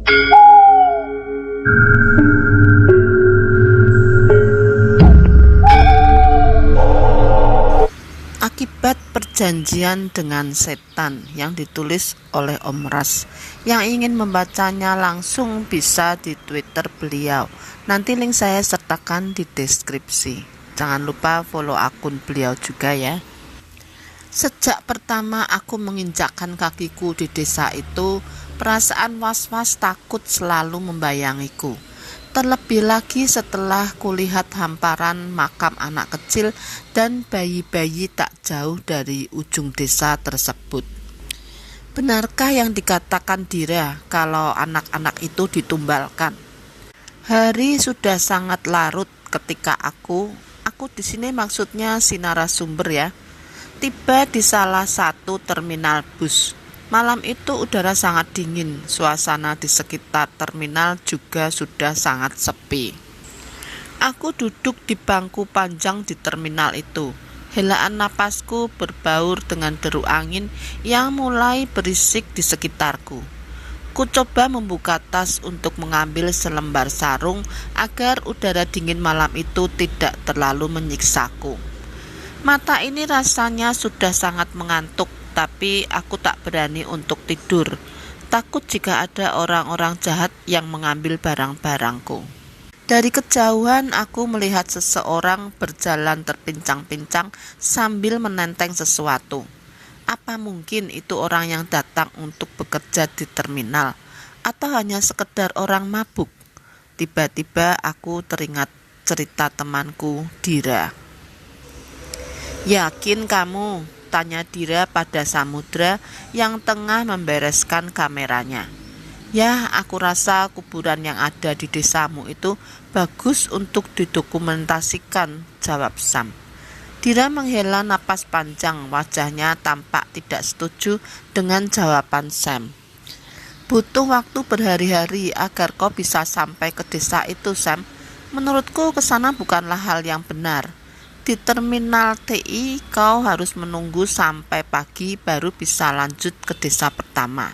Akibat perjanjian dengan setan yang ditulis oleh Om Ras. Yang ingin membacanya langsung bisa di Twitter beliau. Nanti link saya sertakan di deskripsi. Jangan lupa follow akun beliau juga ya. Sejak pertama aku menginjakkan kakiku di desa itu, perasaan was-was takut selalu membayangiku. Terlebih lagi setelah kulihat hamparan makam anak kecil dan bayi-bayi tak jauh dari ujung desa tersebut. Benarkah yang dikatakan Dira kalau anak-anak itu ditumbalkan? Hari sudah sangat larut ketika aku di sini maksudnya si narasumber ya, tiba di salah satu terminal bus. Malam itu udara sangat dingin, suasana di sekitar terminal juga sudah sangat sepi. Aku duduk di bangku panjang di terminal itu. Helaan napasku berbaur dengan deru angin yang mulai berisik di sekitarku. Ku coba membuka tas untuk mengambil selembar sarung agar udara dingin malam itu tidak terlalu menyiksaku. Mata ini rasanya sudah sangat mengantuk. Tapi aku tak berani untuk tidur, takut jika ada orang-orang jahat yang mengambil barang-barangku. Dari kejauhan aku melihat seseorang berjalan terpincang-pincang sambil menenteng sesuatu. Apa mungkin itu orang yang datang untuk bekerja di terminal, atau hanya sekedar orang mabuk? Tiba-tiba aku teringat cerita temanku, Dira. "Yakin kamu?" tanya Dira pada Samudra yang tengah membereskan kameranya. "Ya, aku rasa kuburan yang ada di desamu itu bagus untuk didokumentasikan," jawab Sam. Dira menghela napas panjang, wajahnya tampak tidak setuju dengan jawaban Sam. "Butuh waktu berhari-hari agar kau bisa sampai ke desa itu, Sam. Menurutku kesana bukanlah hal yang benar. Di terminal TI kau harus menunggu sampai pagi baru bisa lanjut ke desa pertama.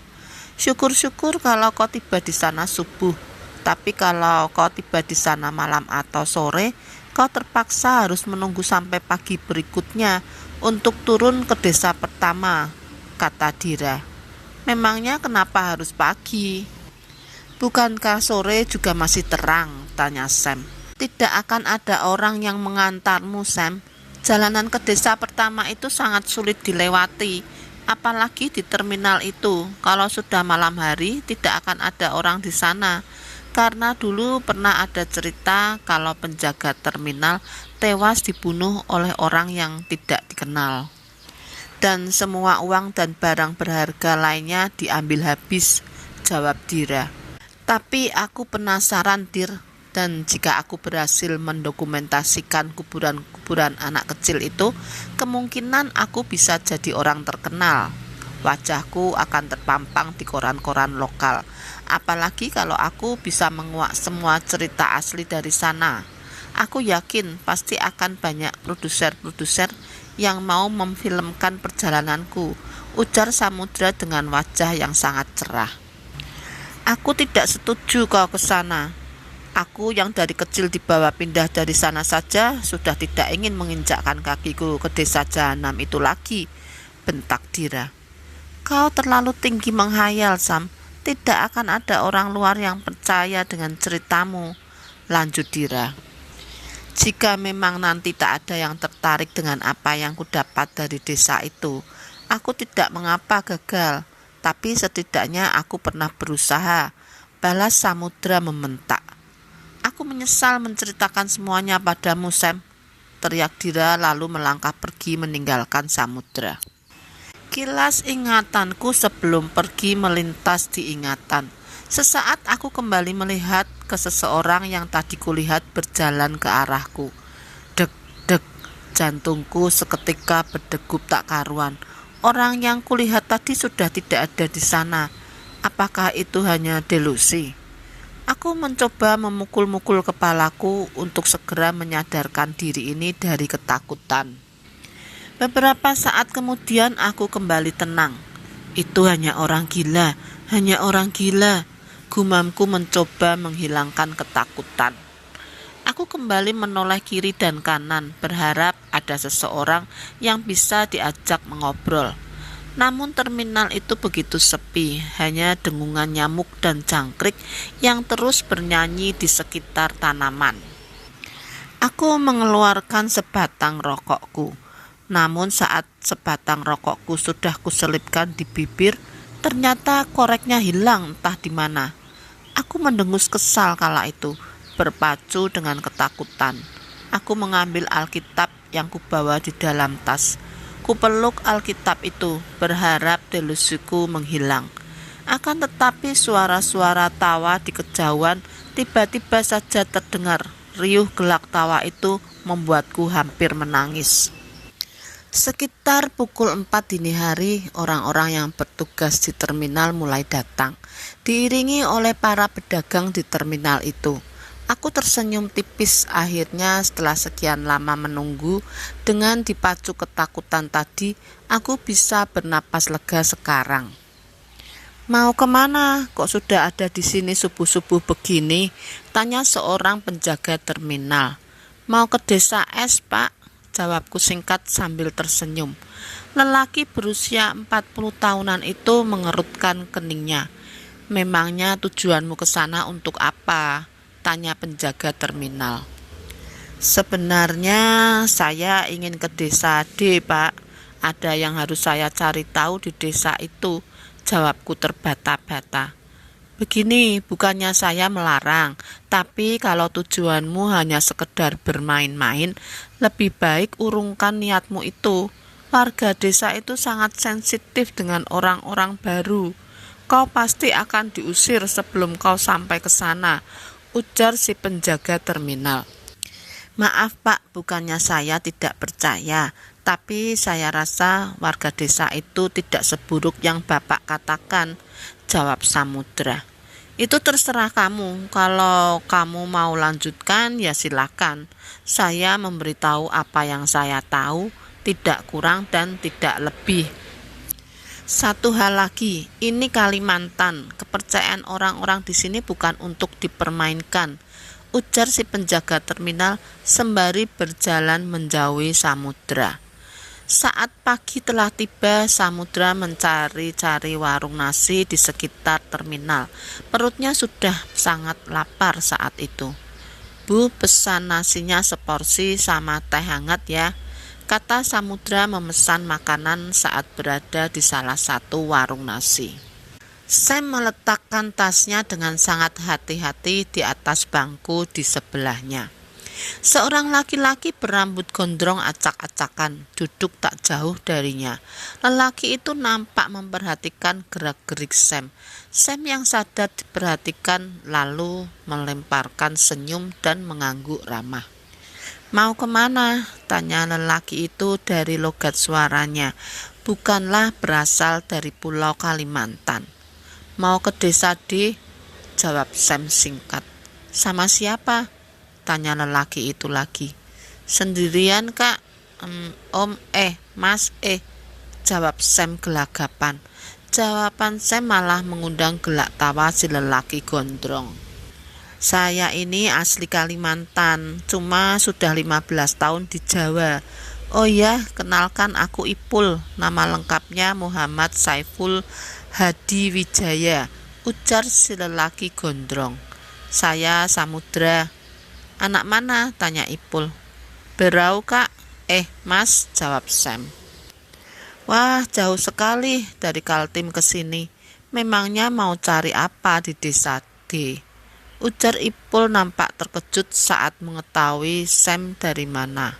Syukur-syukur kalau kau tiba di sana subuh, tapi kalau kau tiba di sana malam atau sore, kau terpaksa harus menunggu sampai pagi berikutnya untuk turun ke desa pertama," kata Dira. "Memangnya kenapa harus pagi? Bukankah sore juga masih terang?" tanya Sam. "Tidak akan ada orang yang mengantarmu, Sam. Jalanan ke desa pertama itu sangat sulit dilewati, apalagi di terminal itu. Kalau sudah malam hari, tidak akan ada orang di sana. Karena dulu pernah ada cerita kalau penjaga terminal tewas dibunuh oleh orang yang tidak dikenal. Dan semua uang dan barang berharga lainnya diambil habis," jawab Dira. "Tapi aku penasaran, Dir. Dan jika aku berhasil mendokumentasikan kuburan-kuburan anak kecil itu, kemungkinan aku bisa jadi orang terkenal. Wajahku akan terpampang di koran-koran lokal. Apalagi kalau aku bisa menguak semua cerita asli dari sana. Aku yakin pasti akan banyak produser-produser yang mau memfilmkan perjalananku," ujar Samudra dengan wajah yang sangat cerah. "Aku tidak setuju kau ke sana. Aku yang dari kecil dibawa pindah dari sana saja sudah tidak ingin menginjakkan kakiku ke desa jahanam itu lagi," bentak Dira. "Kau terlalu tinggi menghayal, Sam. Tidak akan ada orang luar yang percaya dengan ceritamu," lanjut Dira. "Jika memang nanti tak ada yang tertarik dengan apa yang kudapat dari desa itu, aku tidak mengapa gagal. Tapi setidaknya aku pernah berusaha," balas Samudra membentak. "Aku menyesal menceritakan semuanya padamu, Sam," teriak Dira lalu melangkah pergi meninggalkan Samudra. Kilas ingatanku sebelum pergi melintas di ingatan. Sesaat aku kembali melihat ke seseorang yang tadi kulihat berjalan ke arahku. Deg-deg, jantungku seketika berdegup tak karuan. Orang yang kulihat tadi sudah tidak ada di sana. Apakah itu hanya delusi? Aku mencoba memukul-mukul kepalaku untuk segera menyadarkan diri ini dari ketakutan. Beberapa saat kemudian aku kembali tenang. Itu hanya orang gila, hanya orang gila. Gumamku mencoba menghilangkan ketakutan. Aku kembali menoleh kiri dan kanan, berharap ada seseorang yang bisa diajak mengobrol. Namun terminal itu begitu sepi, hanya dengungan nyamuk dan jangkrik yang terus bernyanyi di sekitar tanaman. Aku mengeluarkan sebatang rokokku. Namun saat sebatang rokokku sudah kuselipkan di bibir, ternyata koreknya hilang entah di mana. Aku mendengus kesal kala itu, berpacu dengan ketakutan. Aku mengambil Alkitab yang kubawa di dalam tas. Kupeluk Alkitab itu, berharap delusiku menghilang. Akan tetapi suara-suara tawa di kejauhan tiba-tiba saja terdengar. Riuh gelak tawa itu membuatku hampir menangis. Sekitar pukul 4 dini hari, orang-orang yang bertugas di terminal mulai datang, diiringi oleh para pedagang di terminal itu. Aku tersenyum tipis akhirnya setelah sekian lama menunggu. Dengan dipacu ketakutan tadi, aku bisa bernapas lega sekarang. Mau kemana? Kok sudah ada di sini subuh-subuh begini? Tanya seorang penjaga terminal. Mau ke desa S, Pak? Jawabku singkat sambil tersenyum. Lelaki berusia 40 tahunan itu mengerutkan keningnya. Memangnya tujuanmu ke sana untuk apa? Tanya penjaga terminal. Sebenarnya saya ingin ke desa D, Pak. Ada yang harus saya cari tahu di desa itu, jawabku terbata-bata. Begini, bukannya saya melarang, tapi kalau tujuanmu hanya sekedar bermain-main, lebih baik urungkan niatmu itu. Warga desa itu sangat sensitif dengan orang-orang baru. Kau pasti akan diusir sebelum kau sampai ke sana, ujar si penjaga terminal. Maaf Pak, bukannya saya tidak percaya, tapi saya rasa warga desa itu tidak seburuk yang Bapak katakan, jawab Samudra. Itu terserah kamu, kalau kamu mau lanjutkan ya silakan. Saya memberitahu apa yang saya tahu, tidak kurang dan tidak lebih. Satu hal lagi, ini Kalimantan. Kepercayaan orang-orang di sini bukan untuk dipermainkan, ujar si penjaga terminal sembari berjalan menjauhi Samudra. Saat pagi telah tiba, Samudra mencari-cari warung nasi di sekitar terminal. Perutnya sudah sangat lapar saat itu. Bu, pesan nasinya seporsi sama teh hangat ya, kata Samudra memesan makanan saat berada di salah satu warung nasi. Sam meletakkan tasnya dengan sangat hati-hati di atas bangku di sebelahnya. Seorang laki-laki berambut gondrong acak-acakan duduk tak jauh darinya. Lelaki itu nampak memperhatikan gerak-gerik Sam. Sam yang sadar diperhatikan lalu melemparkan senyum dan mengangguk ramah. Mau kemana? Tanya lelaki itu dari logat suaranya. Bukanlah berasal dari Pulau Kalimantan. Mau ke desa D, jawab Sam singkat. Sama siapa? Tanya lelaki itu lagi. Sendirian Kak? Om, Mas, jawab Sam gelagapan. Jawaban Sam malah mengundang gelak tawa si lelaki gondrong. Saya ini asli Kalimantan, cuma sudah 15 tahun di Jawa. Oh ya, kenalkan aku Ipul, nama lengkapnya Muhammad Saiful Hadi Wijaya, ujar si lelaki gondrong. Saya Samudra. Anak mana? Tanya Ipul. Berau Kak. Mas, jawab Sam. Wah, jauh sekali dari Kaltim ke sini. Memangnya mau cari apa di desa D? Ujar Ipul nampak terkejut saat mengetahui Sam dari mana.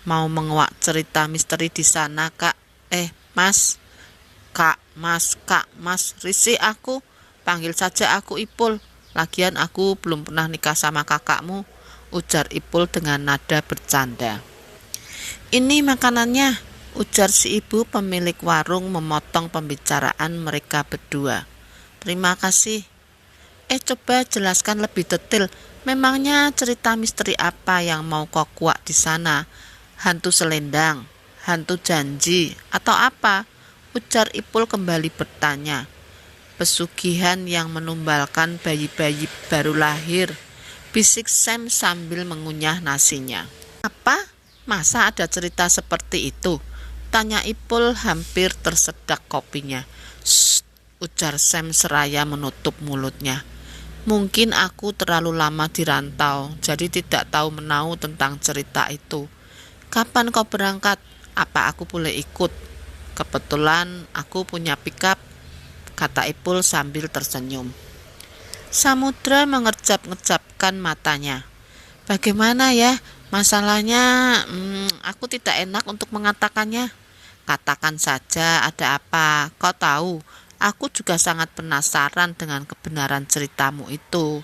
Mau menguak cerita misteri di sana, Kak? Mas. Kak, Mas, risih aku. Panggil saja aku Ipul. Lagian aku belum pernah nikah sama kakakmu, ujar Ipul dengan nada bercanda. Ini makanannya, ujar si ibu pemilik warung memotong pembicaraan mereka berdua. Terima kasih. Coba jelaskan lebih detail. Memangnya cerita misteri apa yang mau kau kuak di sana? Hantu selendang, hantu janji, atau apa? Ujar Ipul kembali bertanya. pesugihan yang menumbalkan bayi-bayi baru lahir, bisik Sam sambil mengunyah nasinya. Apa? Masa ada cerita seperti itu? Tanya Ipul hampir tersedak kopinya. Shh, ujar Sam seraya menutup mulutnya. Mungkin aku terlalu lama di rantau, jadi tidak tahu menau tentang cerita itu. Kapan kau berangkat? Apa aku boleh ikut? Kebetulan aku punya pickup, kata Ipul sambil tersenyum. Samudra mengerjap-ngerjapkan matanya. Bagaimana ya? Masalahnya, aku tidak enak untuk mengatakannya. Katakan saja, ada apa? Kau tahu, aku juga sangat penasaran dengan kebenaran ceritamu itu.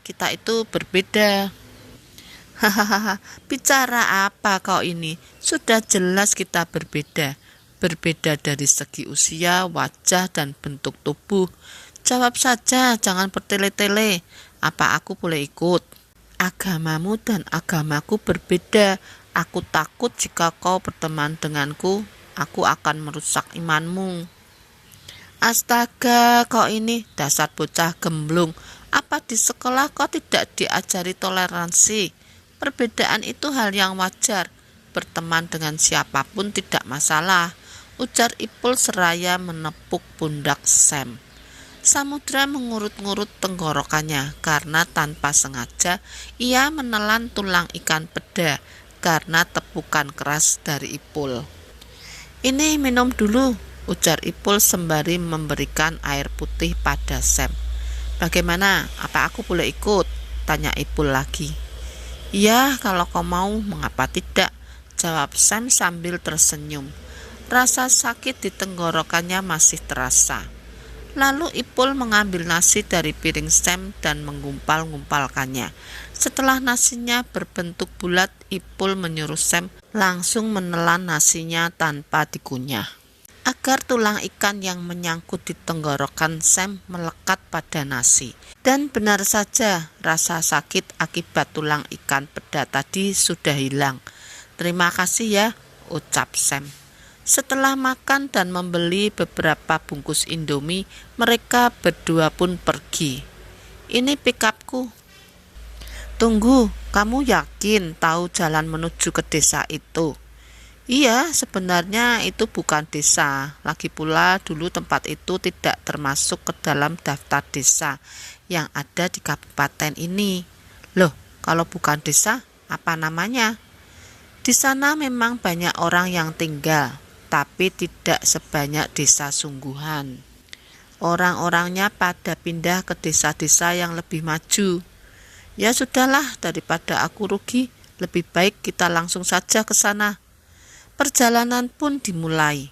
Kita itu berbeda. Hahaha, bicara apa kau ini? Sudah jelas kita berbeda. Berbeda dari segi usia, wajah, dan bentuk tubuh. Jawab saja, jangan bertele-tele. Apa aku boleh ikut? Agamamu dan agamaku berbeda. Aku takut jika kau berteman denganku, aku akan merusak imanmu. Astaga, kau ini dasar bocah gemblung. Apa di sekolah kau tidak diajari toleransi? Perbedaan itu hal yang wajar. Berteman dengan siapapun tidak masalah, ujar Ipul seraya menepuk pundak Sam. Samudra mengurut-ngurut tenggorokannya karena tanpa sengaja ia menelan tulang ikan peda karena tepukan keras dari Ipul. Ini minum dulu, ujar Ipul sembari memberikan air putih pada Sam. Bagaimana? Apa aku boleh ikut? Tanya Ipul lagi. Ya, kalau kau mau, mengapa tidak? Jawab Sam sambil tersenyum. Rasa sakit di tenggorokannya masih terasa. Lalu Ipul mengambil nasi dari piring Sam dan menggumpal-gumpalkannya. Setelah nasinya berbentuk bulat, Ipul menyuruh Sam langsung menelan nasinya tanpa dikunyah, agar tulang ikan yang menyangkut di tenggorokan Sam melekat pada nasi. Dan benar saja, rasa sakit akibat tulang ikan peda tadi sudah hilang. Terima kasih ya, ucap Sam. Setelah makan dan membeli beberapa bungkus Indomie, mereka berdua pun pergi. Ini pickupku. Tunggu, kamu yakin tahu jalan menuju ke desa itu? Iya, sebenarnya itu bukan desa. Lagi pula dulu tempat itu tidak termasuk ke dalam daftar desa yang ada di kabupaten ini. Loh, kalau bukan desa, apa namanya? Di sana memang banyak orang yang tinggal, tapi tidak sebanyak desa sungguhan. Orang-orangnya pada pindah ke desa-desa yang lebih maju. Ya sudahlah, daripada aku rugi, lebih baik kita langsung saja ke sana. Perjalanan pun dimulai.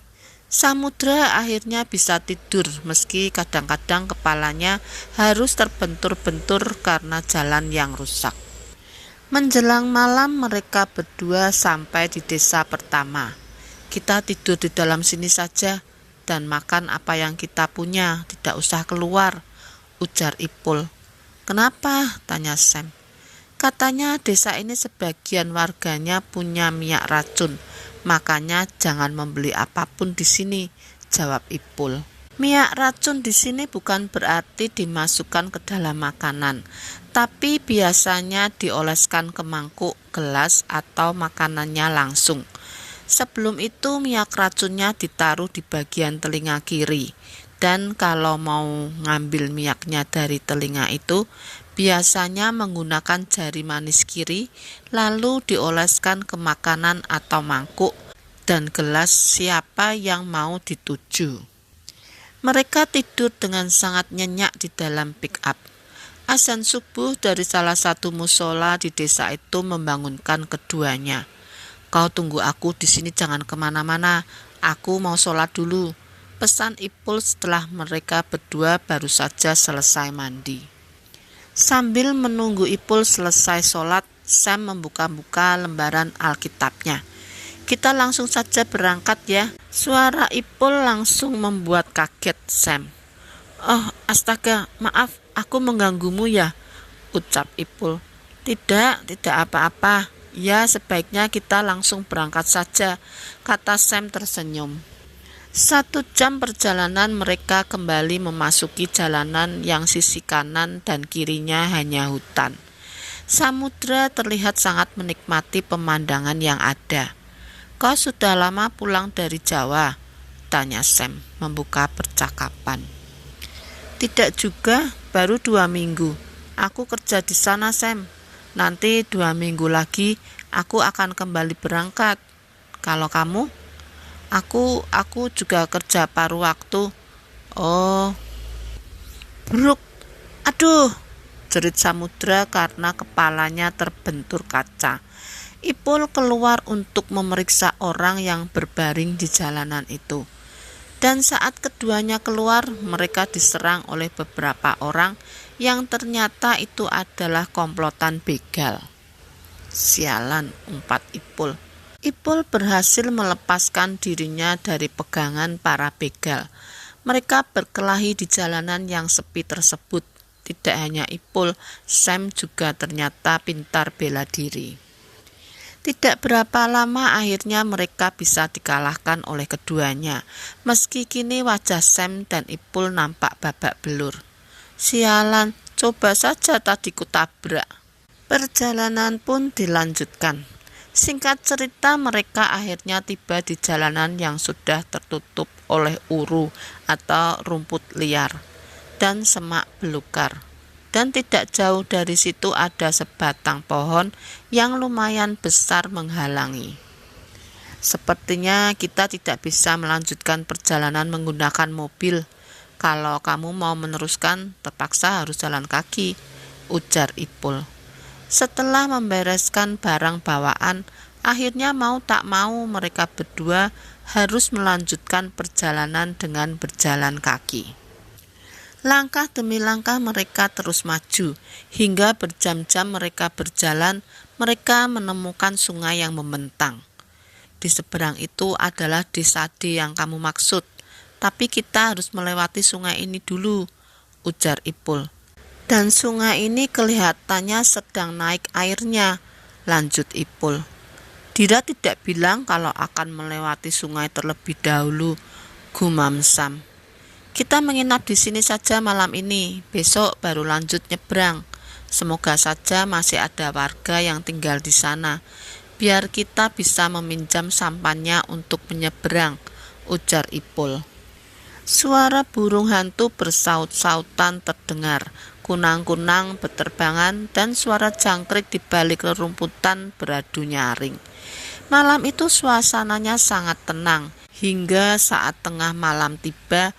Samudra akhirnya bisa tidur meski kadang-kadang kepalanya harus terbentur-bentur karena jalan yang rusak. Menjelang malam mereka berdua sampai di desa pertama. Kita tidur di dalam sini saja dan makan apa yang kita punya, tidak usah keluar, ujar Ipul. Kenapa? Tanya Sam. Katanya desa ini sebagian warganya punya minyak racun. Makanya jangan membeli apapun di sini, jawab Ipul. Minyak racun di sini bukan berarti dimasukkan ke dalam makanan, tapi biasanya dioleskan ke mangkuk, gelas, atau makanannya langsung. Sebelum itu minyak racunnya ditaruh di bagian telinga kiri, dan kalau mau ngambil minyaknya dari telinga itu, biasanya menggunakan jari manis kiri, lalu dioleskan ke makanan atau mangkuk dan gelas siapa yang mau dituju. Mereka tidur dengan sangat nyenyak di dalam pick-up. Azan subuh dari salah satu musola di desa itu membangunkan keduanya. Kau tunggu aku di sini, jangan kemana-mana. Aku mau sholat dulu, pesan Ipul setelah mereka berdua baru saja selesai mandi. Sambil menunggu Ipul selesai sholat, Sam membuka-buka lembaran Alkitabnya. Kita langsung saja berangkat ya. Suara Ipul langsung membuat kaget Sam. Oh, astaga, maaf, aku mengganggumu ya, ucap Ipul. Tidak apa-apa. Ya, sebaiknya kita langsung berangkat saja, kata Sam tersenyum. 1 jam perjalanan mereka kembali memasuki jalanan yang sisi kanan dan kirinya hanya hutan. Samudra terlihat sangat menikmati pemandangan yang ada. "Kau sudah lama pulang dari Jawa?" tanya Sam membuka percakapan. "Tidak juga, baru 2 minggu. Aku kerja di sana, Sam. Nanti 2 minggu lagi aku akan kembali berangkat. Kalau kamu?" Aku juga kerja paruh waktu." "Oh, Bruk, aduh," jerit Samudra karena kepalanya terbentur kaca. Ipul keluar untuk memeriksa orang yang berbaring di jalanan itu. Dan saat keduanya keluar, mereka diserang oleh beberapa orang yang ternyata itu adalah komplotan begal. "Sialan," umpat Ipul. Ipul berhasil melepaskan dirinya dari pegangan para begal. Mereka berkelahi di jalanan yang sepi tersebut. Tidak hanya Ipul, Sam juga ternyata pintar bela diri. Tidak berapa lama akhirnya mereka bisa dikalahkan oleh keduanya. Meski kini wajah Sam dan Ipul nampak babak belur. "Sialan, coba saja tadi kutabrak." Perjalanan pun dilanjutkan. Singkat cerita, mereka akhirnya tiba di jalanan yang sudah tertutup oleh uru atau rumput liar dan semak belukar. Dan tidak jauh dari situ ada sebatang pohon yang lumayan besar menghalangi. "Sepertinya kita tidak bisa melanjutkan perjalanan menggunakan mobil. Kalau kamu mau meneruskan, terpaksa harus jalan kaki," ujar Ipul. Setelah membereskan barang bawaan, akhirnya mau tak mau mereka berdua harus melanjutkan perjalanan dengan berjalan kaki. Langkah demi langkah mereka terus maju, hingga berjam-jam mereka berjalan, mereka menemukan sungai yang membentang. "Di seberang itu adalah desa D yang kamu maksud, tapi kita harus melewati sungai ini dulu," ujar Ipul. "Dan sungai ini kelihatannya sedang naik airnya," lanjut Ipul. "Dira tidak bilang kalau akan melewati sungai terlebih dahulu," gumam Sam. "Kita menginap di sini saja malam ini, besok baru lanjut nyebrang. Semoga saja masih ada warga yang tinggal di sana, biar kita bisa meminjam sampannya untuk menyeberang," ujar Ipul. Suara burung hantu bersaut-sautan terdengar, kunang-kunang berterbangan, dan suara jangkrik di balik rerumputan beradu nyaring. Malam itu suasananya sangat tenang, hingga saat tengah malam tiba.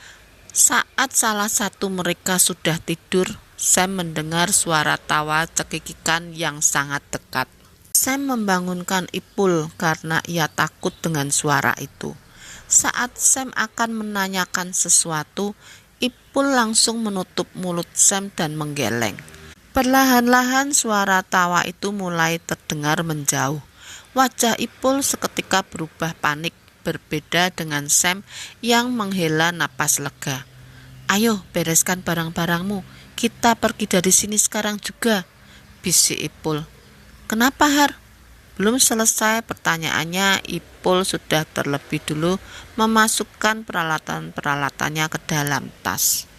Saat salah satu mereka sudah tidur, Sam mendengar suara tawa cekikikan yang sangat dekat. Sam membangunkan Ipul karena ia takut dengan suara itu. Saat Sam akan menanyakan sesuatu, Ipul langsung menutup mulut Sam dan menggeleng. Perlahan-lahan suara tawa itu mulai terdengar menjauh. Wajah Ipul seketika berubah panik, berbeda dengan Sam yang menghela napas lega. "Ayo, bereskan barang-barangmu. Kita pergi dari sini sekarang juga," bisik Ipul. "Kenapa, Har?" Belum selesai pertanyaannya, Ipul sudah terlebih dulu memasukkan peralatan-peralatannya ke dalam tas.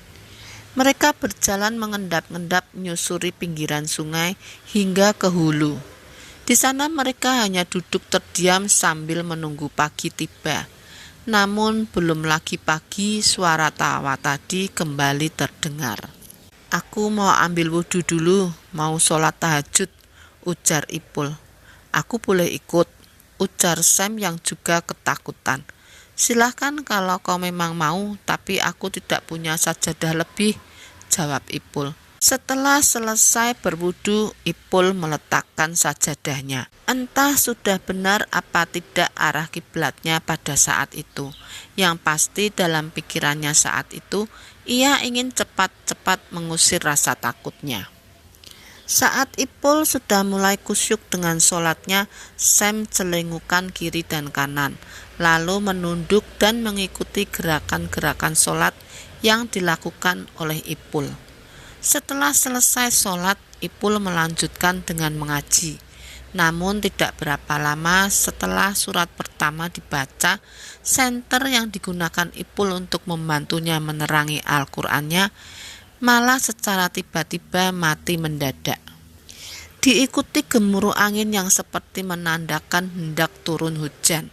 Mereka berjalan mengendap-endap menyusuri pinggiran sungai hingga ke hulu. Di sana mereka hanya duduk terdiam sambil menunggu pagi tiba. Namun belum lagi pagi, suara tawa tadi kembali terdengar. "Aku mau ambil wudhu dulu, mau sholat tahajud," ujar Ipul. "Aku boleh ikut?" ujar Sam yang juga ketakutan. "Silahkan kalau kau memang mau, tapi aku tidak punya sajadah lebih," jawab Ipul. Setelah selesai berwudu, Ipul meletakkan sajadahnya. Entah sudah benar apa tidak arah kiblatnya pada saat itu. Yang pasti dalam pikirannya saat itu, ia ingin cepat-cepat mengusir rasa takutnya. Saat Ipul sudah mulai kusyuk dengan sholatnya, Sam celengukan kiri dan kanan, lalu menunduk dan mengikuti gerakan-gerakan sholat yang dilakukan oleh Ipul. Setelah selesai sholat, Ipul melanjutkan dengan mengaji. Namun tidak berapa lama setelah surat pertama dibaca, senter yang digunakan Ipul untuk membantunya menerangi Al-Qur'annya malah secara tiba-tiba mati mendadak. Diikuti gemuruh angin yang seperti menandakan hendak turun hujan.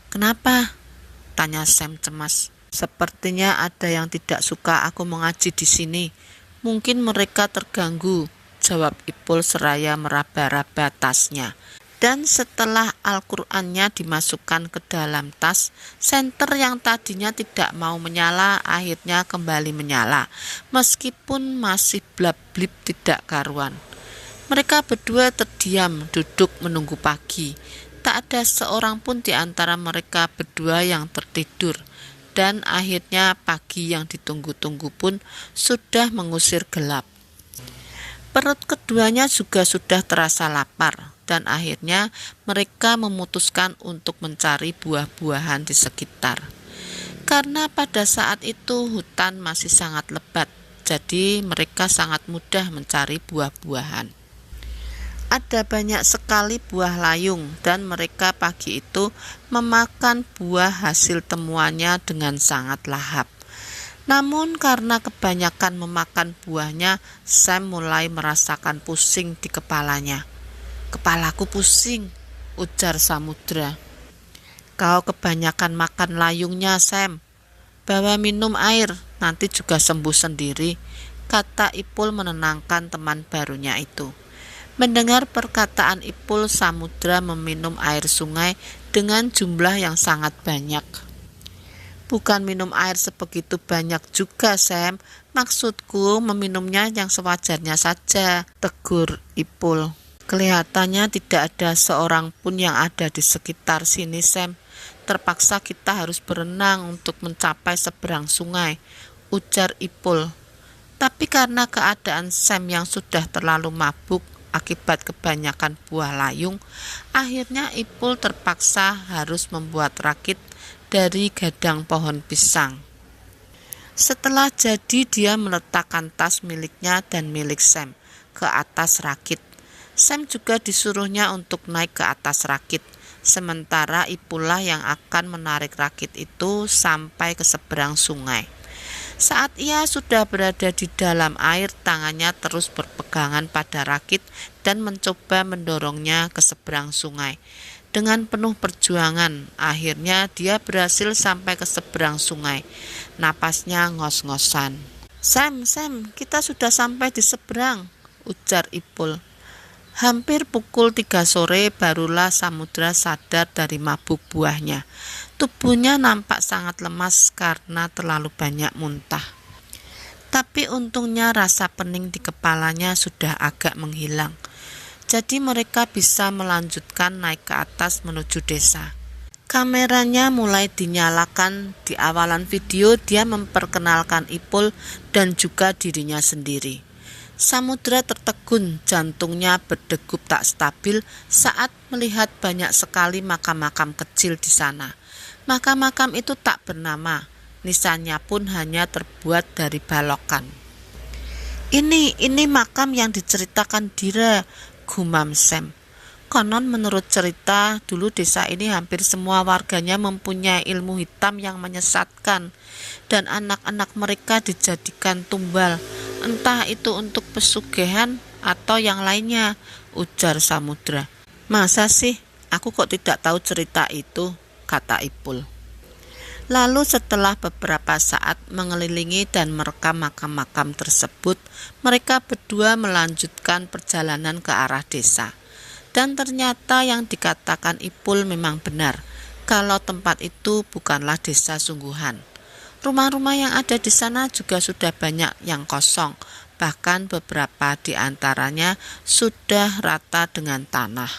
"Kenapa?" tanya Sam cemas. "Sepertinya ada yang tidak suka aku mengaji di sini. Mungkin mereka terganggu," jawab Ipul seraya meraba-raba tasnya. Dan setelah Al-Qur'annya dimasukkan ke dalam tas, senter yang tadinya tidak mau menyala akhirnya kembali menyala, meskipun masih blab-blib tidak karuan. Mereka berdua terdiam duduk menunggu pagi. Tak ada seorang pun di antara mereka berdua yang tertidur. Dan akhirnya pagi yang ditunggu-tunggu pun sudah mengusir gelap. Perut keduanya juga sudah terasa lapar, dan akhirnya mereka memutuskan untuk mencari buah-buahan di sekitar. Karena pada saat itu hutan masih sangat lebat, jadi mereka sangat mudah mencari buah-buahan. Ada banyak sekali buah layung, dan mereka pagi itu memakan buah hasil temuannya dengan sangat lahap. Namun karena kebanyakan memakan buahnya, Sam mulai merasakan pusing di kepalanya. "Kepalaku pusing," ujar Samudra. "Kau kebanyakan makan layungnya, Sam. Bawa minum air, nanti juga sembuh sendiri," kata Ipul menenangkan teman barunya itu. Mendengar perkataan Ipul, Samudra meminum air sungai dengan jumlah yang sangat banyak. "Bukan minum air sebegitu banyak juga, Sam. Maksudku meminumnya yang sewajarnya saja," tegur Ipul. "Kelihatannya tidak ada seorang pun yang ada di sekitar sini, Sam. Terpaksa kita harus berenang untuk mencapai seberang sungai," ujar Ipul. Tapi karena keadaan Sam yang sudah terlalu mabuk akibat kebanyakan buah layung, akhirnya Ipul terpaksa harus membuat rakit dari gadang pohon pisang. Setelah jadi, dia meletakkan tas miliknya dan milik Sam ke atas rakit. Sam juga disuruhnya untuk naik ke atas rakit, sementara Ipullah yang akan menarik rakit itu sampai ke seberang sungai. Saat ia sudah berada di dalam air, tangannya terus berpegangan pada rakit dan mencoba mendorongnya ke seberang sungai. Dengan penuh perjuangan, akhirnya dia berhasil sampai ke seberang sungai. Napasnya ngos-ngosan. Sam, kita sudah sampai di seberang," ujar Ipul. Hampir pukul 3 sore barulah Samudra sadar dari mabuk buahnya. Tubuhnya nampak sangat lemas karena terlalu banyak muntah. Tapi untungnya rasa pening di kepalanya sudah agak menghilang. Jadi mereka bisa melanjutkan naik ke atas menuju desa. Kameranya mulai dinyalakan. Di awalan video dia memperkenalkan Ipul dan juga dirinya sendiri. Samudra tertegun, jantungnya berdegup tak stabil saat melihat banyak sekali makam-makam kecil di sana. Makam-makam itu tak bernama, nisannya pun hanya terbuat dari balokan. Ini makam yang diceritakan Dira," gumam Sam. "Konon menurut cerita, dulu desa ini hampir semua warganya mempunyai ilmu hitam yang menyesatkan, dan anak-anak mereka dijadikan tumbal, entah itu untuk pesugihan atau yang lainnya," ujar Samudra. "Masa sih? Aku kok tidak tahu cerita itu," kata Ipul. Lalu setelah beberapa saat mengelilingi dan merekam makam-makam tersebut, mereka berdua melanjutkan perjalanan ke arah desa. Dan ternyata yang dikatakan Ipul memang benar, kalau tempat itu bukanlah desa sungguhan. Rumah-rumah yang ada di sana juga sudah banyak yang kosong, bahkan beberapa di antaranya sudah rata dengan tanah.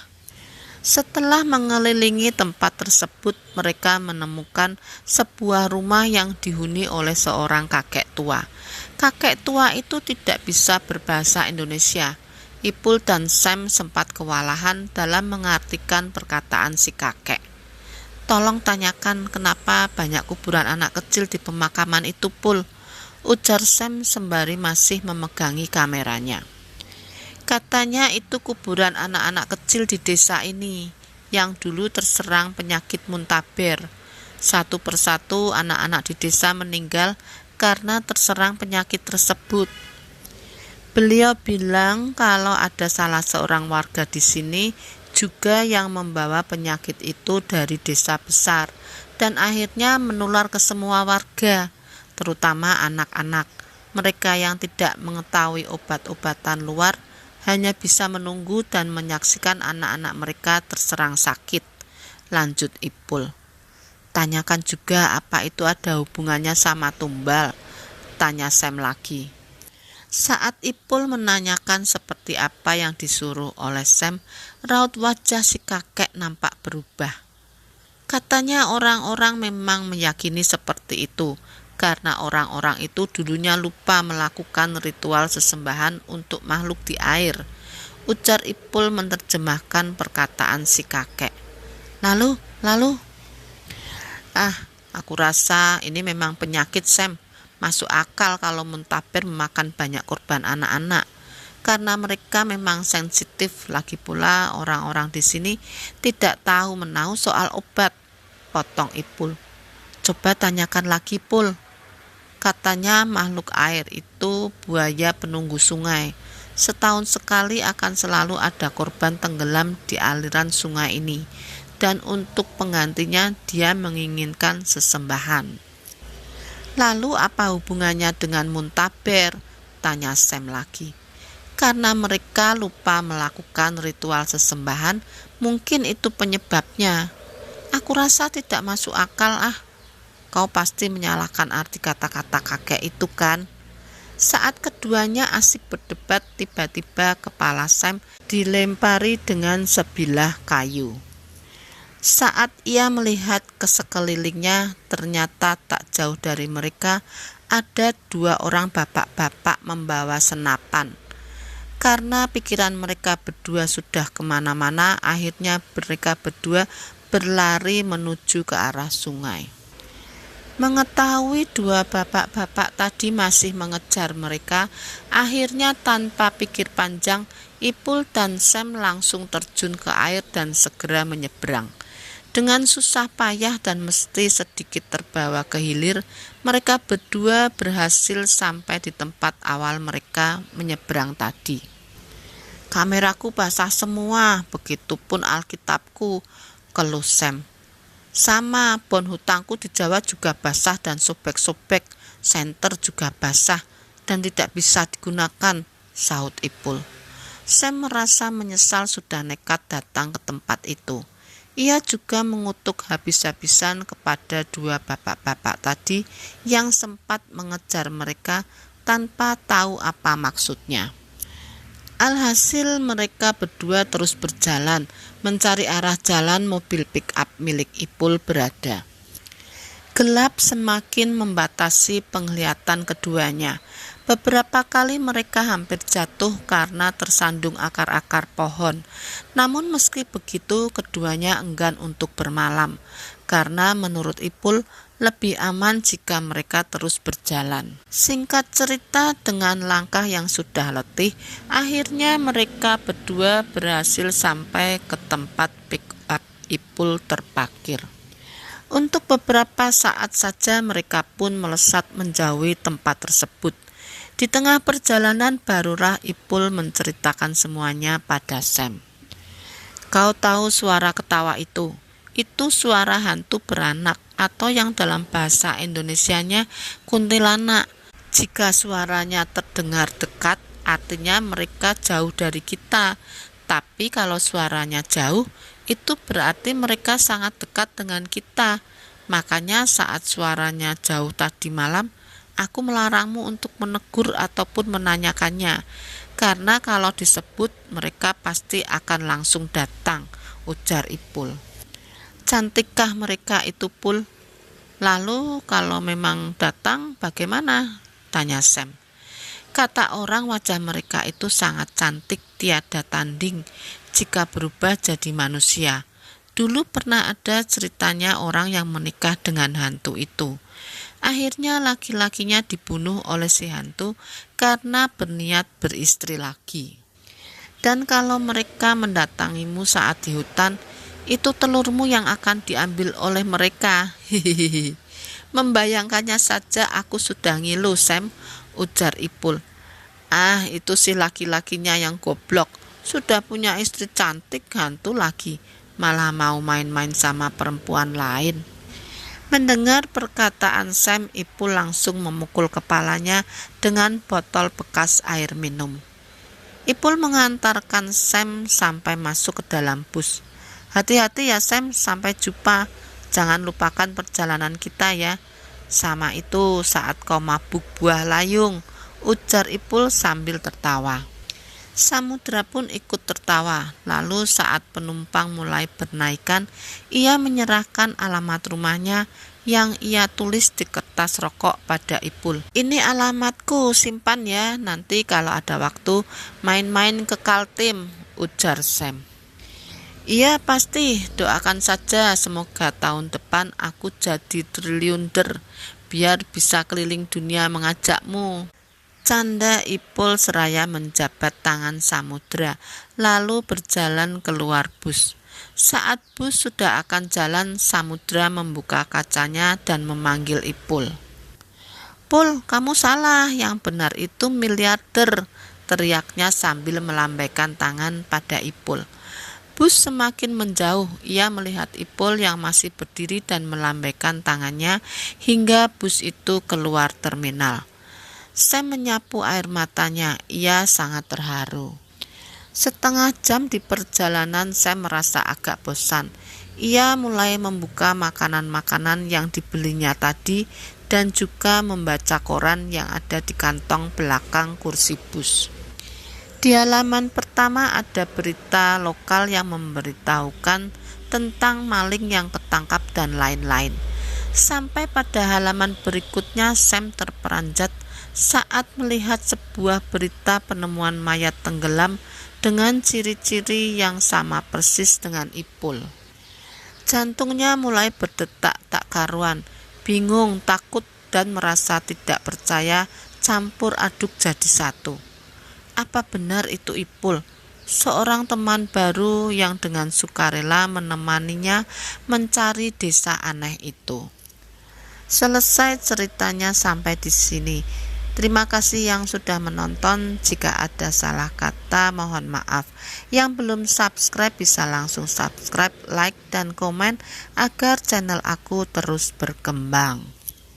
Setelah mengelilingi tempat tersebut, mereka menemukan sebuah rumah yang dihuni oleh seorang kakek tua. Kakek tua itu tidak bisa berbahasa Indonesia. Ipul dan Sam sempat kewalahan dalam mengartikan perkataan si kakek. "Tolong tanyakan kenapa banyak kuburan anak kecil di pemakaman itu, Pul," ujar Sam sembari masih memegangi kameranya. Katanya itu kuburan anak-anak kecil di desa ini yang dulu terserang penyakit muntaber. Satu persatu anak-anak di desa meninggal karena terserang penyakit tersebut. Beliau bilang kalau ada salah seorang warga di sini juga yang membawa penyakit itu dari desa besar dan akhirnya menular ke semua warga, terutama anak-anak. Mereka yang tidak mengetahui obat-obatan luar hanya bisa menunggu dan menyaksikan anak-anak mereka terserang sakit. Lanjut Ipul. Tanyakan juga apa itu ada hubungannya sama tumbal, tanya Sam lagi. Saat Ipul menanyakan seperti apa yang disuruh oleh Sam, raut wajah si kakek nampak berubah. Katanya orang-orang memang meyakini seperti itu, karena orang-orang itu dulunya lupa melakukan ritual sesembahan untuk makhluk di air. Ujar Ipul menerjemahkan perkataan si kakek. Lalu? Aku rasa ini memang penyakit, Sam. Masuk akal kalau muntaber memakan banyak korban anak-anak. Karena mereka memang sensitif, lagi pula orang-orang di sini tidak tahu menahu soal obat. Potong Ipul. Coba tanyakan lagi, Pul. Katanya makhluk air itu buaya penunggu sungai. Setahun sekali akan selalu ada korban tenggelam di aliran sungai ini. Dan untuk penggantinya dia menginginkan sesembahan. Lalu apa hubungannya dengan muntaber? Tanya Sam lagi. Karena mereka lupa melakukan ritual sesembahan, mungkin itu penyebabnya. Aku rasa tidak masuk akal. Kau pasti menyalahkan arti kata-kata kakek itu kan? Saat keduanya asik berdebat, tiba-tiba kepala Sam dilempari dengan sebilah kayu. Saat ia melihat ke sekelilingnya, ternyata tak jauh dari mereka ada 2 orang bapak-bapak membawa senapan. Karena pikiran mereka berdua sudah kemana-mana, akhirnya mereka berdua berlari menuju ke arah sungai. Mengetahui 2 bapak-bapak tadi masih mengejar mereka, akhirnya tanpa pikir panjang, Ipul dan Sam langsung terjun ke air dan segera menyeberang. Dengan susah payah dan mesti sedikit terbawa ke hilir, mereka berdua berhasil sampai di tempat awal mereka menyeberang tadi. Kameraku basah semua, begitupun Alkitabku, keluh Sam. Sama, bon hutangku di Jawa juga basah dan sobek-sobek, senter juga basah dan tidak bisa digunakan, sahut Ipul. Sam merasa menyesal sudah nekat datang ke tempat itu. Ia juga mengutuk habis-habisan kepada 2 bapak-bapak tadi yang sempat mengejar mereka tanpa tahu apa maksudnya. Alhasil mereka berdua terus berjalan mencari arah jalan mobil pick-up milik Ipul berada. Gelap semakin membatasi penglihatan keduanya. Beberapa kali mereka hampir jatuh karena tersandung akar-akar pohon. Namun meski begitu keduanya enggan untuk bermalam, karena menurut Ipul lebih aman jika mereka terus berjalan. Singkat cerita, dengan langkah yang sudah letih, akhirnya mereka berdua berhasil sampai ke tempat pick-up Ipul terparkir. Untuk beberapa saat saja mereka pun melesat menjauhi tempat tersebut. Di tengah perjalanan barulah Ipul menceritakan semuanya pada Sam. Kau tahu suara ketawa itu? Itu suara hantu beranak atau yang dalam bahasa Indonesianya kuntilanak. Jika suaranya terdengar dekat, artinya mereka jauh dari kita. Tapi kalau suaranya jauh, itu berarti mereka sangat dekat dengan kita. Makanya saat suaranya jauh tadi malam, aku melarangmu untuk menegur ataupun menanyakannya. Karena kalau disebut, mereka pasti akan langsung datang, ujar Ipul. Cantikkah mereka itu, Pul? Lalu kalau memang datang bagaimana? Tanya Sam. Kata orang wajah mereka itu sangat cantik, tiada tanding jika berubah jadi manusia. Dulu pernah ada ceritanya orang yang menikah dengan hantu itu. Akhirnya laki-lakinya dibunuh oleh si hantu karena berniat beristri lagi. Dan kalau mereka mendatangimu saat di hutan, itu telurmu yang akan diambil oleh mereka. Hihihi. Membayangkannya saja aku sudah ngilu, Sam, ujar Ipul. Ah, itu si laki-lakinya yang goblok. Sudah punya istri cantik, hantu lagi. Malah mau main-main sama perempuan lain. Mendengar perkataan Sam, Ipul langsung memukul kepalanya dengan botol bekas air minum. Ipul mengantarkan Sam sampai masuk ke dalam bus. Hati-hati ya Sam, sampai jumpa. Jangan lupakan perjalanan kita ya. Sama itu saat kau mabuk buah layung, ujar Ipul sambil tertawa. Samudra pun ikut tertawa. Lalu saat penumpang mulai bernaikan, ia menyerahkan alamat rumahnya yang ia tulis di kertas rokok pada Ipul. Ini alamatku, simpan ya, nanti kalau ada waktu main-main ke Kaltim, ujar Sam. Iya pasti, doakan saja semoga tahun depan aku jadi triliuner biar bisa keliling dunia mengajakmu. Canda Ipul seraya menjabat tangan Samudra, lalu berjalan keluar bus. Saat bus sudah akan jalan, Samudra membuka kacanya dan memanggil Ipul. Pul, kamu salah, yang benar itu miliarder, teriaknya sambil melambaikan tangan pada Ipul. Bus semakin menjauh, ia melihat Ipul yang masih berdiri dan melambaikan tangannya hingga bus itu keluar terminal. Sam menyapu air matanya, ia sangat terharu. Setengah jam di perjalanan, Sam merasa agak bosan. Ia mulai membuka makanan-makanan yang dibelinya tadi dan juga membaca koran yang ada di kantong belakang kursi bus. Di halaman pertama ada berita lokal yang memberitahukan tentang maling yang ketangkap dan lain-lain. Sampai pada halaman berikutnya, Sam terperanjat saat melihat sebuah berita penemuan mayat tenggelam dengan ciri-ciri yang sama persis dengan Ipul. Jantungnya mulai berdetak tak karuan, bingung, takut, dan merasa tidak percaya campur aduk jadi satu. Apa benar itu Ipul, seorang teman baru yang dengan sukarela menemaninya mencari desa aneh itu? Selesai ceritanya sampai di sini. Terima kasih yang sudah menonton. Jika ada salah kata mohon maaf. Yang belum subscribe bisa langsung subscribe, like, dan komen agar channel aku terus berkembang.